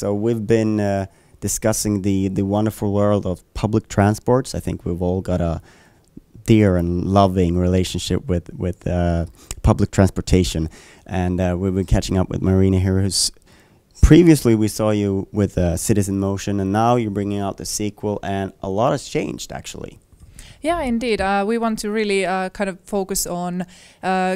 So we've been discussing the wonderful world of public transports. I think we've all got a dear and loving relationship with public transportation, and we've been catching up with Mariina here, who's previously we saw you with Cities in Motion, and now you're bringing out the sequel, and a lot has changed actually. Yeah, indeed. We want to really kind of focus on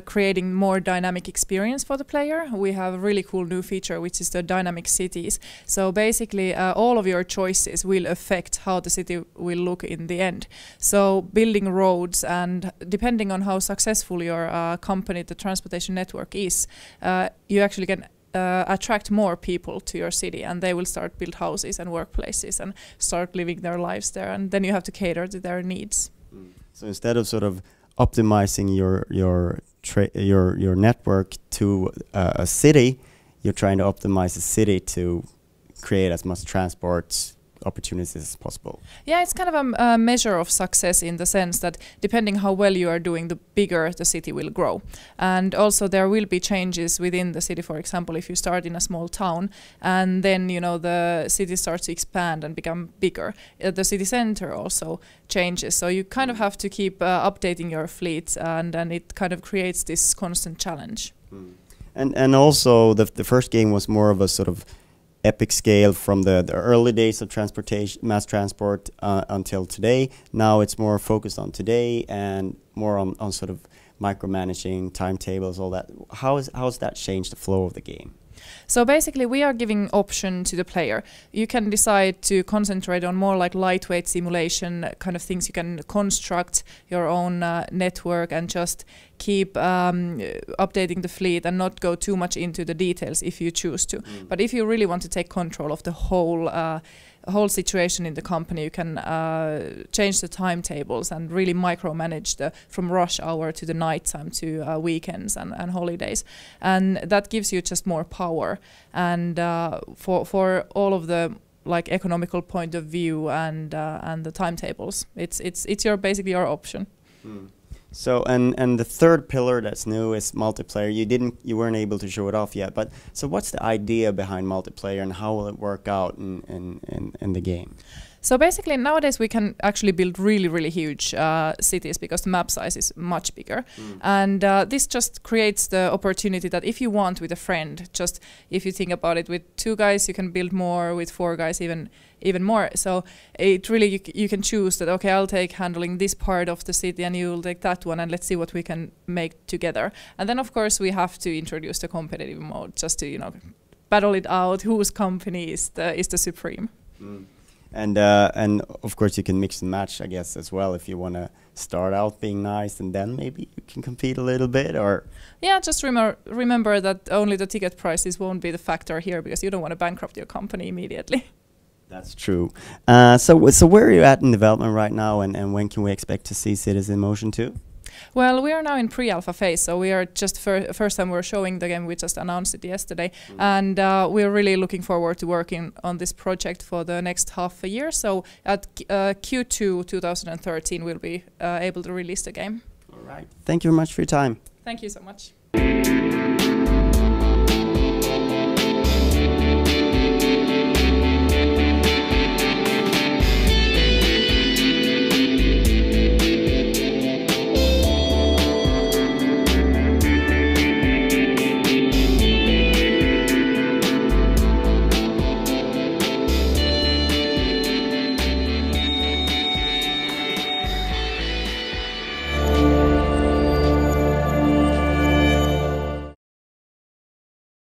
creating more dynamic experience for the player. We have a really cool new feature, which is the dynamic cities. So basically, all of your choices will affect how the city will look in the end. So building roads, and depending on how successful your company, the transportation network is, you actually can attract more people to your city, and they will start build houses and workplaces and start living their lives there, and then you have to cater to their needs. So instead of sort of optimizing your network to a city, you're trying to optimize the city to create as much transport opportunities as possible. Yeah, it's kind of a measure of success in the sense that depending how well you are doing, the bigger the city will grow. And also there will be changes within the city. For example, if you start in a small town and then, you know, the city starts to expand and become bigger, the city center also changes. So you kind of have to keep updating your fleet, and it kind of creates this constant challenge. And also the first game was more of a sort of epic scale from the early days of transportation, mass transport, until today. Now it's more focused on today and more on sort of micromanaging, timetables, all that. How has that changed the flow of the game? So basically we are giving option to the player. You can decide to concentrate on more like lightweight simulation kind of things. You can construct your own network and just keep updating the fleet and not go too much into the details if you choose to. But if you really want to take control of the whole situation in the company, you can change the timetables and really micromanage from rush hour to the nighttime to weekends and holidays, and that gives you just more power. And for all of the like economical point of view and the timetables, it's your basically your option. So and the third pillar that's new is multiplayer. You weren't able to show it off yet, but so what's the idea behind multiplayer and how will it work out in the game? So basically nowadays we can actually build really huge cities because the map size is much bigger, and this just creates the opportunity that if you want with a friend, just if you think about it, with 2 guys you can build more, with 4 guys even more. So it really you can choose that, okay, I'll take handling this part of the city and you'll take that one, and let's see what we can make together. And then of course we have to introduce the competitive mode just to, you know, battle it out, whose company is the supreme. And of course you can mix and match, I guess, as well, if you want to start out being nice and then maybe you can compete a little bit, or... Yeah, just remember that only the ticket prices won't be the factor here, because you don't want to bankrupt your company immediately. That's true. So where are you at in development right now, and when can we expect to see Cities in Motion 2? Well, we are now in pre-alpha phase, so we are just first time we're showing the game. We just announced it yesterday, and we're really looking forward to working on this project for the next half a year. So at Q2 2013 we'll be able to release the game. All right. Thank you very much for your time. Thank you so much.